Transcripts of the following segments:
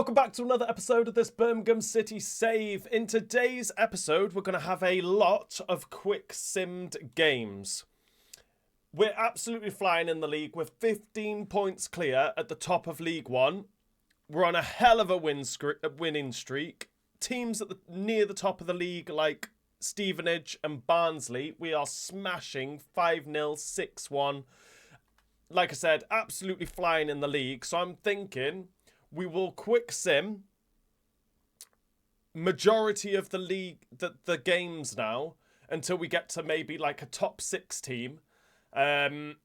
welcome back to another episode of this Birmingham City Save. In today's episode, we're going to have a lot of quick simmed games. We're absolutely flying in the league. We're 15 points clear at the top of League One. We're on a hell of a winning streak. Teams near the top of the league like Stevenage and Barnsley, we are smashing 5-0, 6-1. Like I said, absolutely flying in the league. So I'm thinking we will quick sim majority of the league, the games now, until we get to maybe like a top 6 team, and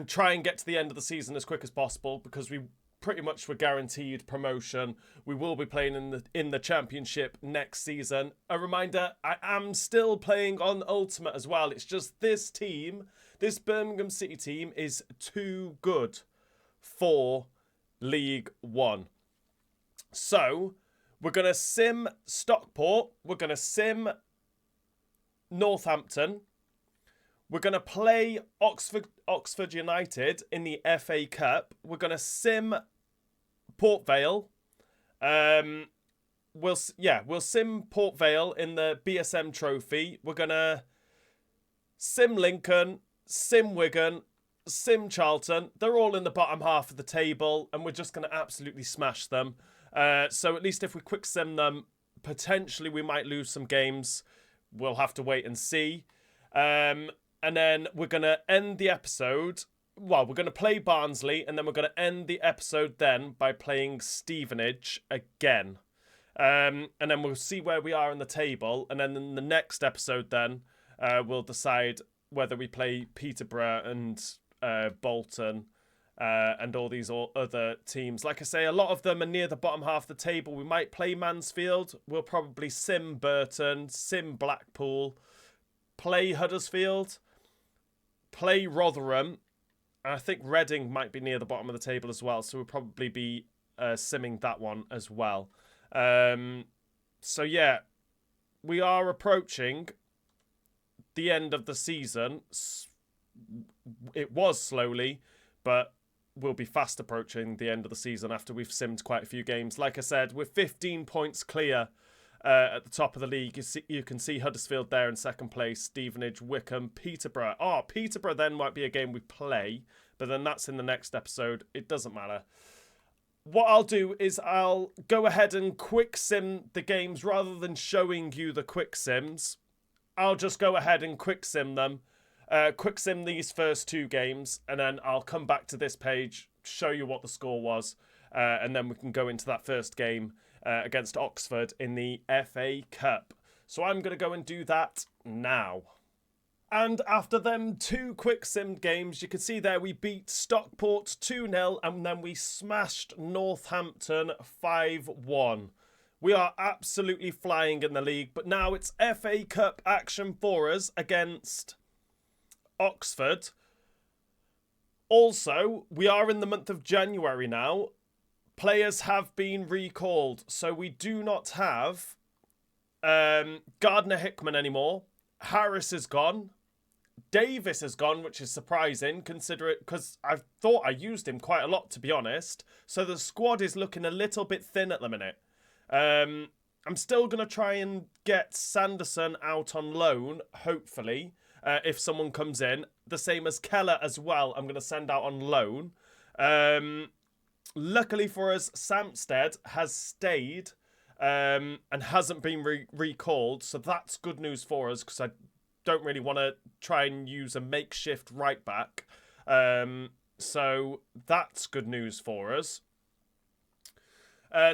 try and get to the end of the season as quick as possible, because we pretty much were guaranteed promotion. We will be playing in the championship next season. A reminder, I am still playing on Ultimate as well. It's just this team, this Birmingham City team, is too good for League One. So we're going to sim Stockport. We're going to sim Northampton. We're going to play Oxford United in the FA Cup. We're going to sim Port Vale. We'll sim Port Vale in the BSM Trophy. We're going to sim Lincoln, sim Wigan, sim Charlton. They're all in the bottom half of the table, and we're just going to absolutely smash them. So at least if we quick sim them, potentially we might lose some games. We'll have to wait and see. And then we're going to end the episode. Well, we're going to play Barnsley, and then we're going to end the episode then by playing Stevenage again. And then we'll see where we are in the table. And then in the next episode then, we'll decide whether we play Peterborough and Bolton and all these other teams. Like I say, a lot of them are near the bottom half of the table. We might play Mansfield. We'll probably sim Burton, sim Blackpool, play Huddersfield, play Rotherham. And I think Reading might be near the bottom of the table as well. So we'll probably be simming that one as well. So yeah, we are approaching the end of the season. It was slowly, but we'll be fast approaching the end of the season after we've simmed quite a few games. Like I said, we're 15 points clear at the top of the league. You can see Huddersfield there in second place, Stevenage, Wickham, Peterborough. Oh, Peterborough then might be a game we play, but then that's in the next episode. It doesn't matter. What I'll do is I'll go ahead and quick sim the games rather than showing you the quick sims. I'll just go ahead and quick sim them. Quick sim these first 2 games, and then I'll come back to this page, show you what the score was, and then we can go into that first game against Oxford in the FA Cup. So I'm going to go and do that now. And after them 2 quick sim games, you can see there we beat Stockport 2-0, and then we smashed Northampton 5-1. We are absolutely flying in the league, but now it's FA Cup action for us against Oxford. Also, we are in the month of January now. Players have been recalled, so we do not have Gardner Hickman anymore. Harris is gone. Davis is gone, which is surprising, because I thought I used him quite a lot, to be honest. So the squad is looking a little bit thin at the minute. I'm still going to try and get Sanderson out on loan, hopefully, if someone comes in. The same as Keller as well, I'm going to send out on loan. Luckily for us, Samstead has stayed and hasn't been recalled, so that's good news for us, because I don't really want to try and use a makeshift right back. So that's good news for us.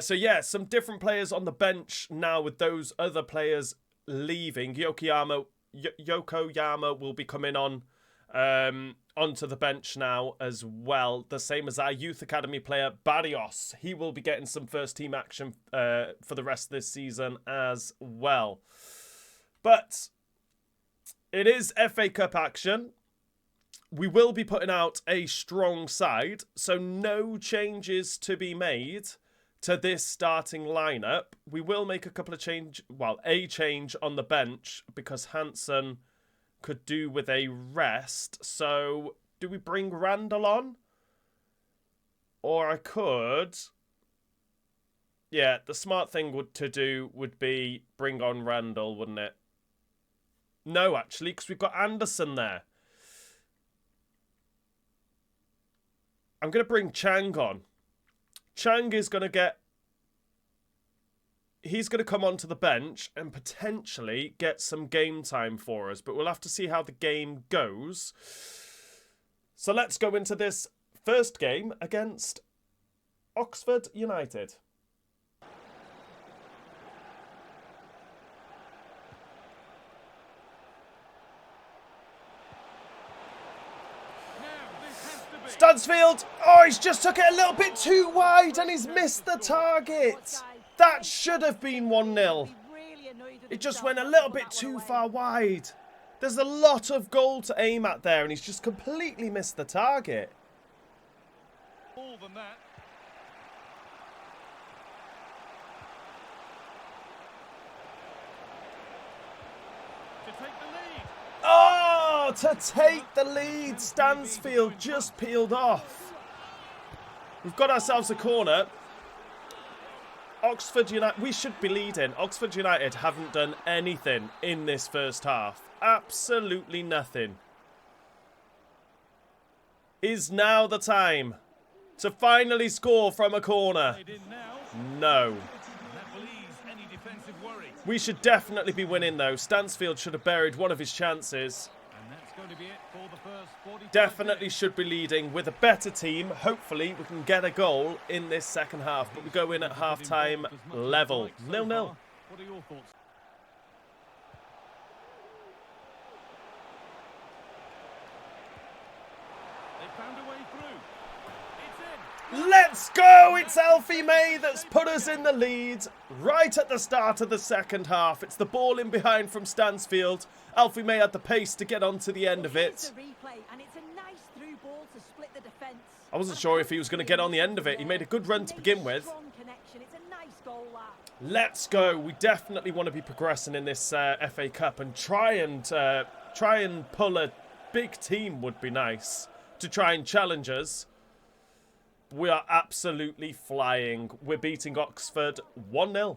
So yeah, some different players on the bench now with those other players leaving. Yokoyama will be coming on onto the bench now as well. The same as our youth academy player Barrios. He will be getting some first team action for the rest of this season as well. But it is FA Cup action. We will be putting out a strong side, so no changes to be made to this starting lineup. We will make a couple of a change on the bench, because Hansen could do with a rest. So do we bring Randall on? Or I could Yeah, the smart thing to do would be bring on Randall, wouldn't it? No, actually, because we've got Anderson there. I'm going to bring Chang on. Chang is going to get... He's going to come onto the bench and potentially get some game time for us. But we'll have to see how the game goes. So let's go into this first game against Oxford United. Stansfield! Oh, he's just took it a little bit too wide and he's missed the target. That should have been 1-0. It just went a little bit too far wide. There's a lot of goal to aim at there and he's just completely missed the target. More than that. To take the lead. Oh, to take the lead. Stansfield just peeled off. We've got ourselves a corner. Oxford United, we should be leading. Oxford United haven't done anything in this first half. Absolutely nothing. Is now the time to finally score from a corner? No. We should definitely be winning though. Stansfield should have buried one of his chances. Definitely should be leading with a better team. Hopefully we can get a goal in this second half. But we go in at half-time level. 0-0. What are your thoughts? They found a way through. It's in. Let's go! It's Alfie May that's put us in the lead right at the start of the second half. It's the ball in behind from Stansfield. Alfie May had the pace to get onto the end of it. I wasn't sure if he was going to get on the end of it. He made a good run to begin with. Let's go. We definitely want to be progressing in this FA Cup and try and pull a big team would be nice to try and challenge us. We are absolutely flying. We're beating Oxford 1-0. There's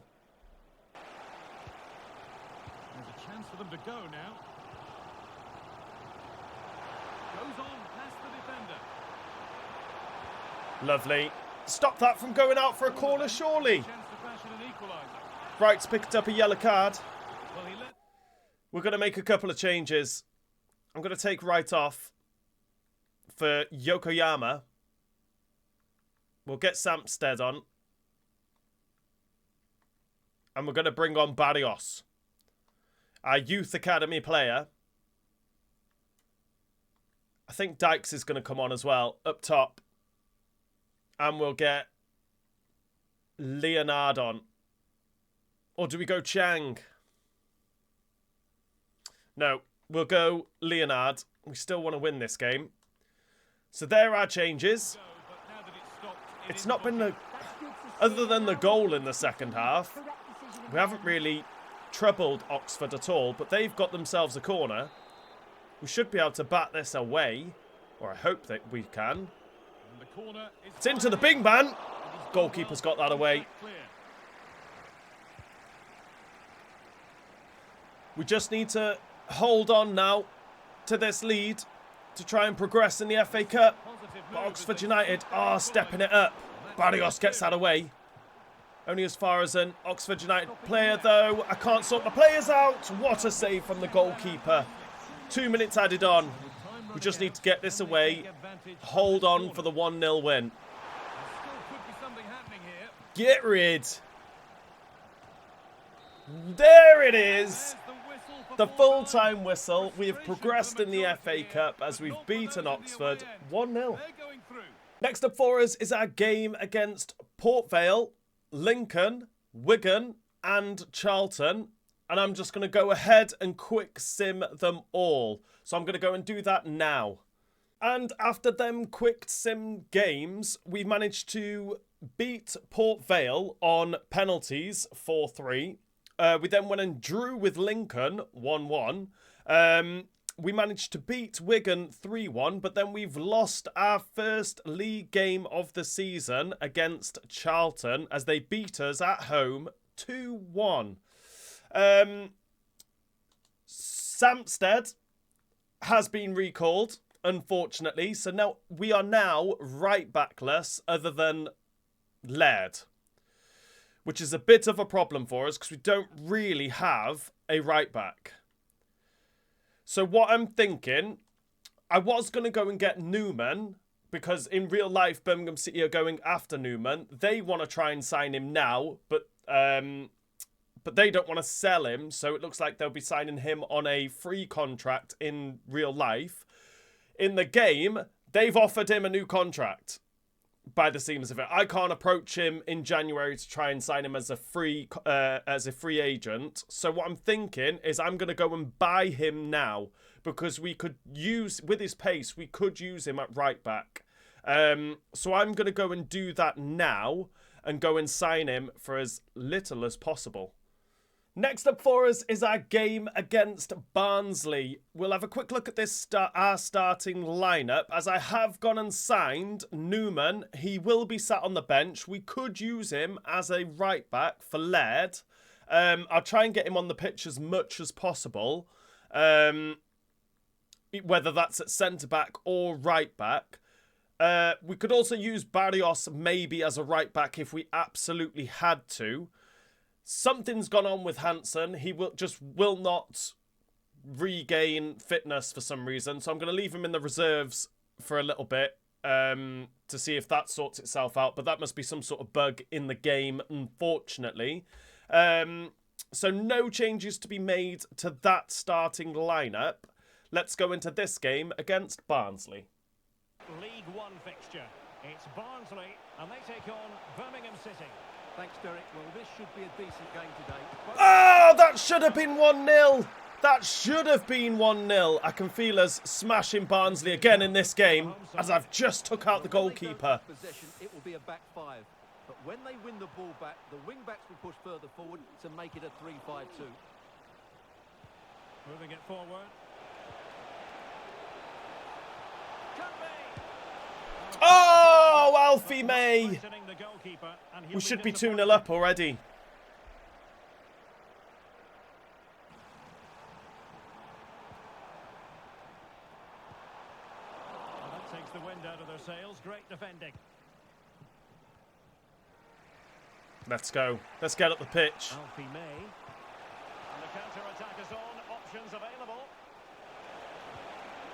a chance for them to go now. Goes on past the defender. Lovely. Stop that from going out for a corner, surely. Chance to fashion an equaliser. Wright's picked up a yellow card. Well, he let... We're going to make a couple of changes. I'm going to take Wright off for Yokoyama. We'll get Sampstead on. And we're going to bring on Barrios, our youth academy player. I think Dykes is going to come on as well, up top. And we'll get Leonard on. Or do we go Chang? No, we'll go Leonard. We still want to win this game. So there are changes. It's not been the... Other than the goal in the second half, we haven't really troubled Oxford at all. But they've got themselves a corner. We should be able to bat this away. Or I hope that we can. It's into the big man. Goalkeeper's got that away. We just need to hold on now to this lead to try and progress in the FA Cup. But Oxford United are stepping it up. Barrios gets that away. Only as far as an Oxford United player though. I can't sort the players out. What a save from the goalkeeper. 2 minutes added on. We just need to get this away. Hold on for the 1-0 win. Get rid. There it is. The full-time whistle. We have progressed in the FA Cup as we've beaten Oxford 1-0. Next up for us is our game against Port Vale, Lincoln, Wigan and Charlton. And I'm just going to go ahead and quick sim them all. So I'm going to go and do that now. And after them quick sim games, we managed to beat Port Vale on penalties 4-3. We then went and drew with Lincoln 1-1. we managed to beat Wigan 3-1, but then we've lost our first league game of the season against Charlton as they beat us at home 2-1. Samstead has been recalled, unfortunately, so now we are now right backless other than Laird, which is a bit of a problem for us because we don't really have a right back. So what I'm thinking, I was going to go and get Newman because in real life, Birmingham City are going after Newman. They want to try and sign him now, but they don't want to sell him. So it looks like they'll be signing him on a free contract in real life. In the game, they've offered him a new contract by the seams of it. I can't approach him in January to try and sign him as a free agent. So what I'm thinking is I'm going to go and buy him now because we could use, with his pace, we could use him at right back. So I'm going to go and do that now and go and sign him for as little as possible. Next up for us is our game against Barnsley. We'll have a quick look at this our starting lineup. As I have gone and signed Newman, he will be sat on the bench. We could use him as a right back for Laird. I'll try and get him on the pitch as much as possible, whether that's at centre back or right back. We could also use Barrios maybe as a right back if we absolutely had to. Something's gone on with Hansen. He will not regain fitness for some reason. So I'm going to leave him in the reserves for a little bit to see if that sorts itself out. But that must be some sort of bug in the game, unfortunately. So no changes to be made to that starting lineup. Let's go into this game against Barnsley. League One fixture. It's Barnsley and they take on Birmingham City. Thanks, Derek. Well, this should be a decent game today. Oh, that should have been 1-0. That should have been 1-0. I can feel us smashing Barnsley again in this game as I've just took out the goalkeeper. Possession, it will be a back five. But when they win the ball back, the wing-backs will push further forward to make it a 3-5-2. Moving it forward. Oh, Alfie May. We should be 2-0 up already. Well, that takes the wind out of their sails. Great defending. Let's go. Let's get up the pitch. Alfie May. And the counter-attack is on. Options available.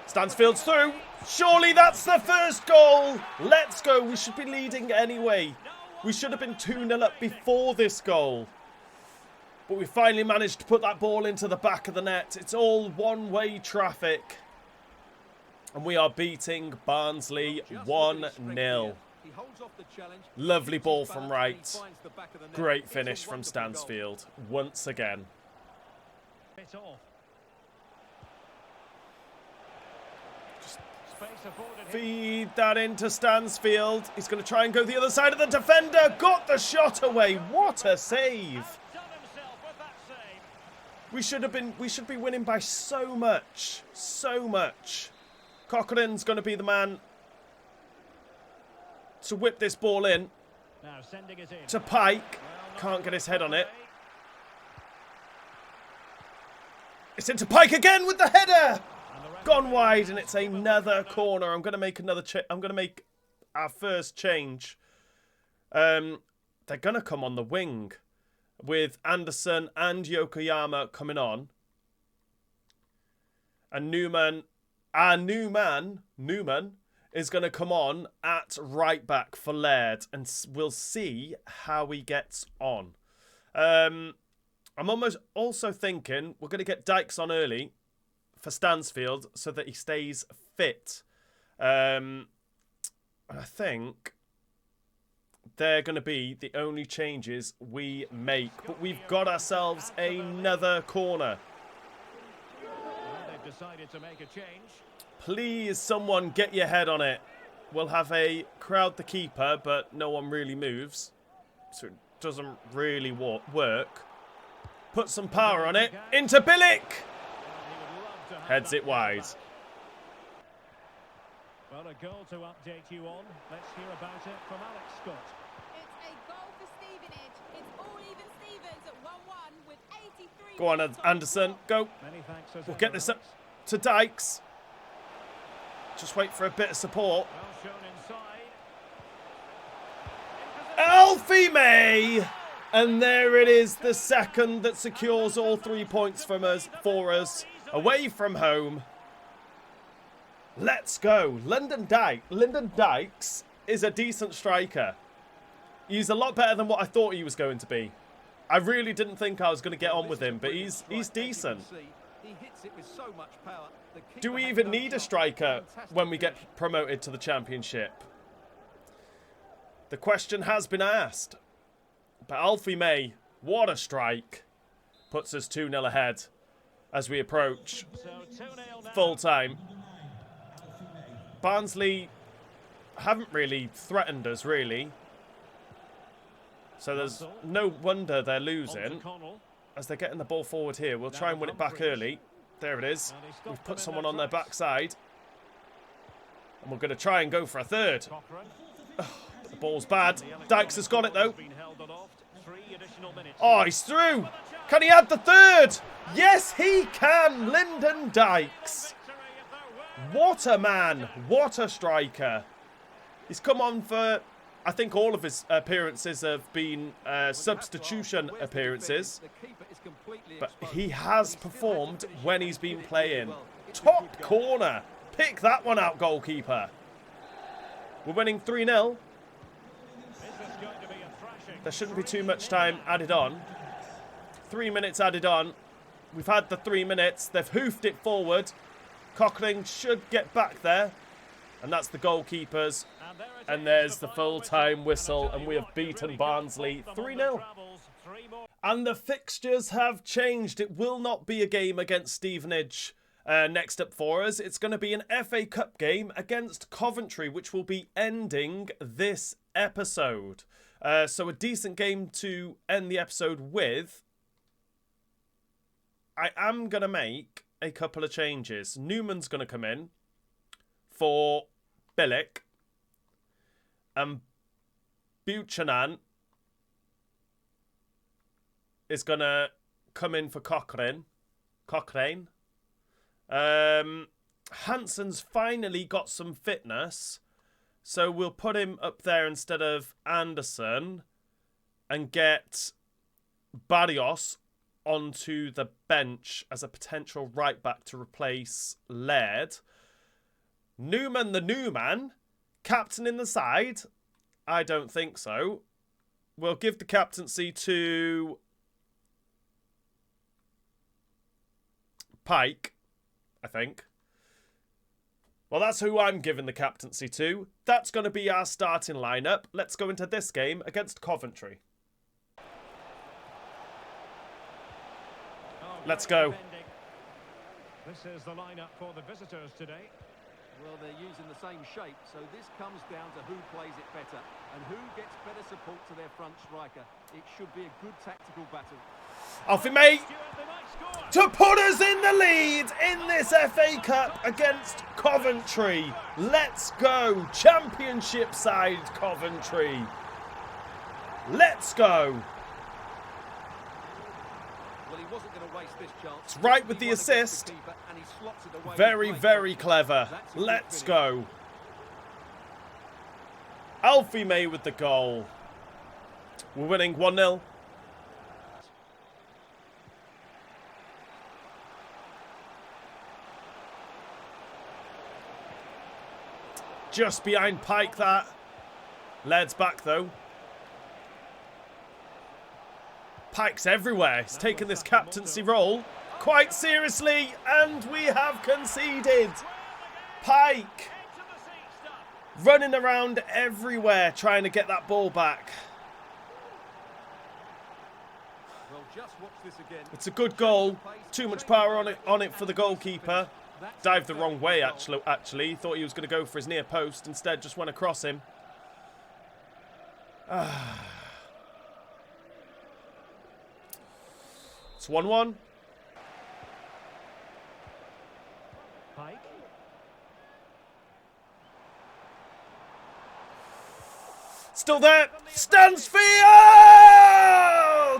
Stansfield's through. Surely that's the first goal. Let's go. We should be leading anyway. We should have been 2-0 up before this goal. But we finally managed to put that ball into the back of the net. It's all one-way traffic. And we are beating Barnsley 1-0. Lovely ball from Wright. Great finish from Stansfield once again. Feed that into Stansfield. He's going to try and go the other side of the defender. Got the shot away. What a save. We should be winning by so much. So much. Cochrane's going to be the man to whip this ball in. Now sending it in. To Pike. Can't get his head on it. It's into Pike again with the header. Gone wide, and it's another corner. I'm going to make I'm going to make our first change. They're going to come on the wing with Anderson and Yokoyama coming on. And Newman, our new man, Newman, is going to come on at right back for Laird, and we'll see how he gets on. I'm almost also thinking we're going to get Dykes on early for Stansfield so that he stays fit. I think they're going to be the only changes we make. But we've got ourselves another corner. Well, they've decided to make a change. Please, someone get your head on it. We'll have a crowd the keeper, but no one really moves. So it doesn't really work. Put some power on it. Into Bilic! Heads it wide. Well, a goal to update you on. Let's hear about it from Alex Scott. It's a goal for Stevenage. It's all even Stevens at 1-1 with 83 Go on, minutes Anderson. Go. Many thanks as We'll ever, get this up Alex. to Dykes. Just wait for a bit of support. Well shown inside. Alfie May! And there it is, the second that secures all 3 points for us, away from home. Let's go. Lyndon Dykes is a decent striker. He's a lot better than what I thought he was going to be. I really didn't think I was going to get on with him, but he's decent. Do we even need a striker when we get promoted to the Championship? The question has been asked. But Alfie May, what a strike. Puts us 2-0 ahead as we approach full time. Barnsley haven't really threatened us, really. So there's no wonder they're losing as they're getting the ball forward here. We'll try and win it back early. There it is. We've put someone on their backside. And we're going to try and go for a third. Oh, the ball's bad. Dykes has got it, though. Oh, he's through. Can he add the third? Yes, he can. Lyndon Dykes. What a man. What a striker. He's come on for, I think all of his appearances have been substitution appearances. But he has performed when he's been playing. Top corner. Pick that one out, goalkeeper. We're winning 3-0. There shouldn't be too much time added on. 3 minutes added on. We've had the 3 minutes. They've hoofed it forward. Cochrane should get back there. And that's the goalkeepers. And there's the full-time whistle. And we have beaten Barnsley 3-0. And the fixtures have changed. It will not be a game against Stevenage next up for us. It's going to be an FA Cup game against Coventry, which will be ending this episode. So a decent game to end the episode with. I am going to make a couple of changes. Newman's going to come in for Bilic. And Buchanan is going to come in for Cochrane. Hansen's finally got some fitness. So we'll put him up there instead of Anderson and get Barrios onto the bench as a potential right back to replace Laird. Newman the new man, captain in the side. I don't think so. We'll give the captaincy to Pike, I think. Well, that's who I'm giving the captaincy to. That's going to be our starting lineup. Let's go into this game against Coventry. Let's go. This is the lineup for the visitors today. Well, they're using the same shape, so this comes down to who plays it better and who gets better support to their front striker. It should be a good tactical battle. Alfie May to put us in the lead in this FA Cup against Coventry. Let's go. Championship side Coventry. Let's go. Well, he wasn't going to waste this chance. It's right with the assist. Very, very clever. Let's go. Alfie May with the goal. We're winning 1-0. Just behind Pike, that. Laird's back, though. Pike's everywhere. He's taken this captaincy role quite seriously, and we have conceded. Pike running around everywhere trying to get that ball back. Well, just watch this again. It's a good goal. Too much power on it for the goalkeeper. Dived the wrong way, actually. Thought he was going to go for his near post. Instead, just went across him. It's 1-1. still there. Stansfield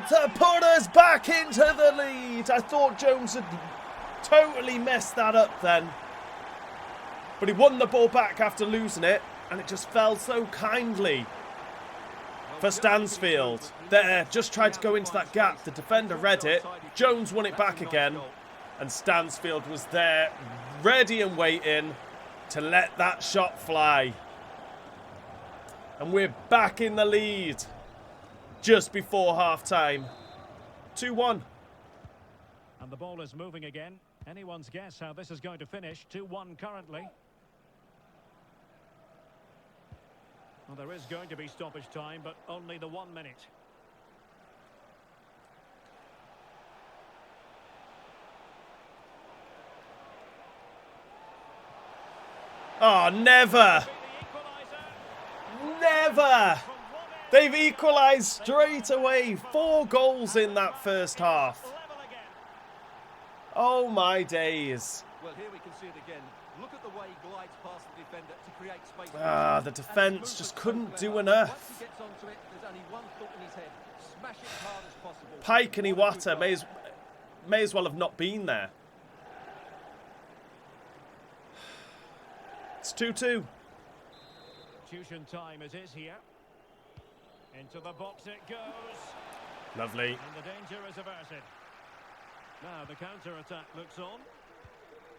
to put us back into the lead. I thought Jones had totally messed that up then. But he won the ball back after losing it, and it just fell so kindly for Stansfield. There, just tried to go into that gap. The defender read it. Jones won it back again, and Stansfield was there, ready and waiting to let that shot fly. And we're back in the lead just before half-time. 2-1. And the ball is moving again. Anyone's guess how this is going to finish. 2-1 currently. Well, there is going to be stoppage time, but only the 1 minute. Oh, never. Never. They've equalised straight away. 4 goals in that first half. Oh, my days. Well, here we can see it again. Look at the way he glides past the defender to create space. The defence just couldn't do enough. Once he gets onto it, there's only one thought in his head. Smash it as hard as possible. Pike and Iwata may as well have not been there. It's 2-2. Tuition time it is here. Into the box it goes. Lovely. And the danger is averted. Now the counter-attack looks on.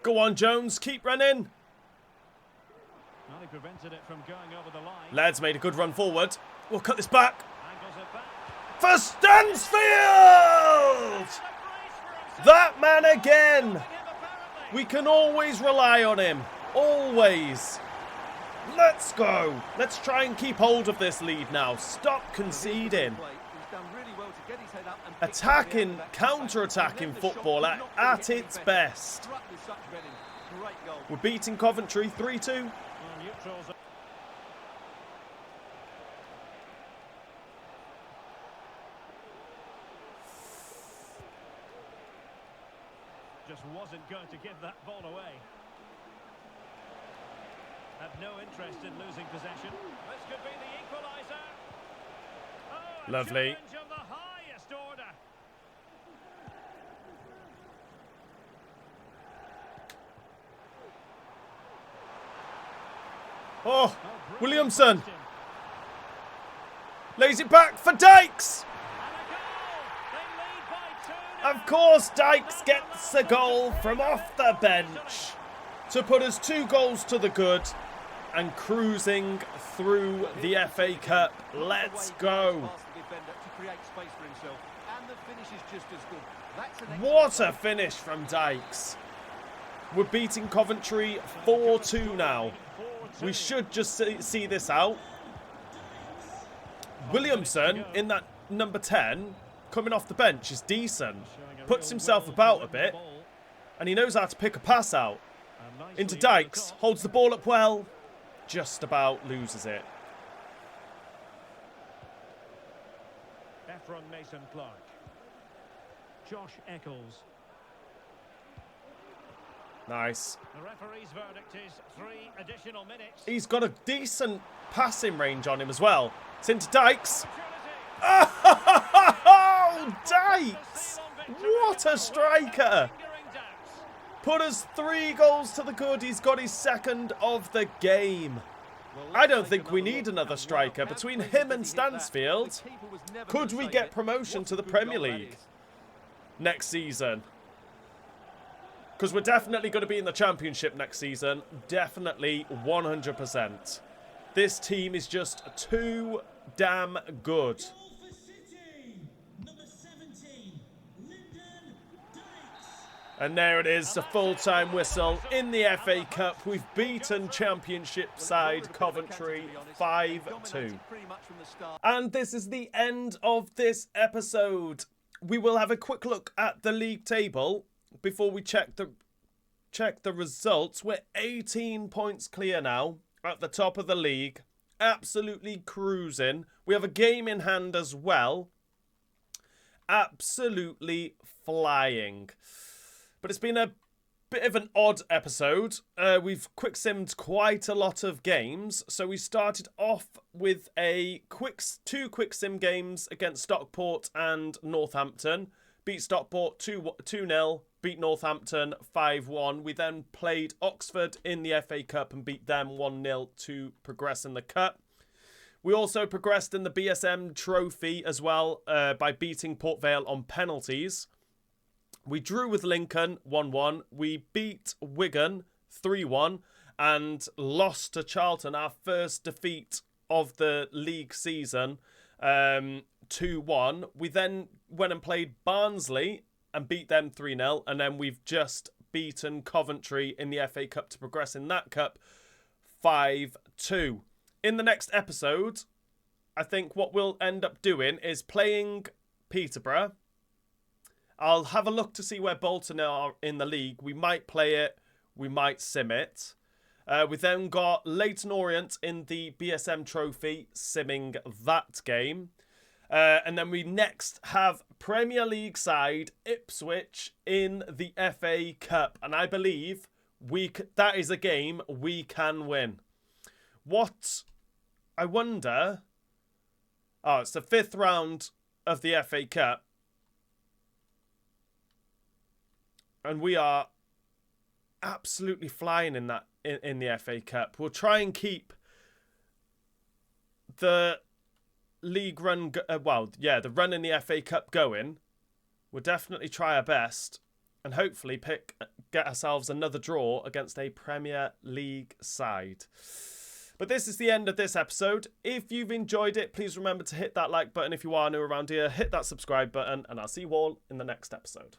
Go on, Jones. Keep running. Well, he prevented it from going over the line. Lads made a good run forward. We'll cut this back. Angles it back. For Stansfield! That man again. We can always rely on him. Always. Let's go. Let's try and keep hold of this lead now. Stop conceding. Attacking, counter-attacking football at its best. We're beating Coventry 3-2. Just wasn't going to give that ball away. Had no interest in losing possession. This could be the equaliser. Oh, lovely. Challenge of the highest order. Oh, Williamson lays it back for Dykes. Of course, Dykes gets a goal from off the bench to put us 2 goals to the good and cruising through the FA Cup. Let's go. What a finish from Dykes. We're beating Coventry 4-2 now. We should just see this out. Williamson in that number 10 coming off the bench is decent. Puts himself about a bit and he knows how to pick a pass out. Into Dykes, holds the ball up well, just about loses it. Efron Mason-Clark. Josh Eccles. Nice. The referee's verdict is 3 additional minutes. He's got a decent passing range on him as well. It's into Dykes. Oh, Dykes! What a striker! Put us 3 goals to the good. He's got his 2nd of the game. I don't think we need another striker. Between him and Stansfield, could we get promotion to the Premier League next season? Because we're definitely going to be in the Championship next season. Definitely 100%. This team is just too damn good. And there it is, the full-time whistle in the FA Cup. We've beaten Championship side Coventry 5-2. And this is the end of this episode. We will have a quick look at the league table before we check the results. We're 18 points clear now at the top of the league. Absolutely cruising. We have a game in hand as well. Absolutely flying. But it's been a Bit of an odd episode. We've quick simmed quite a lot of games. So we started off with two quick sim games against Stockport and Northampton. Beat Stockport 2-0, beat Northampton 5-1. We then played Oxford in the FA Cup and beat them 1-0 to progress in the Cup. We also progressed in the BSM Trophy as well by beating Port Vale on penalties. We drew with Lincoln 1-1. We beat Wigan 3-1 and lost to Charlton, our first defeat of the league season, 2-1. We then went and played Barnsley and beat them 3-0. And then we've just beaten Coventry in the FA Cup to progress in that cup 5-2. In the next episode, I think what we'll end up doing is playing Peterborough. I'll have a look to see where Bolton are in the league. We might play it. We might sim it. We then got Leyton Orient in the BSM Trophy, simming that game. And then we next have Premier League side Ipswich in the FA Cup. And I believe that is a game we can win. What I wonder... Oh, it's the 5th round of the FA Cup. And we are absolutely flying in that in the FA Cup. We'll try and keep the league run, the run in the FA Cup going. We'll definitely try our best and hopefully get ourselves another draw against a Premier League side. But this is the end of this episode. If you've enjoyed it, please remember to hit that like button. If you are new around here, hit that subscribe button, and I'll see you all in the next episode.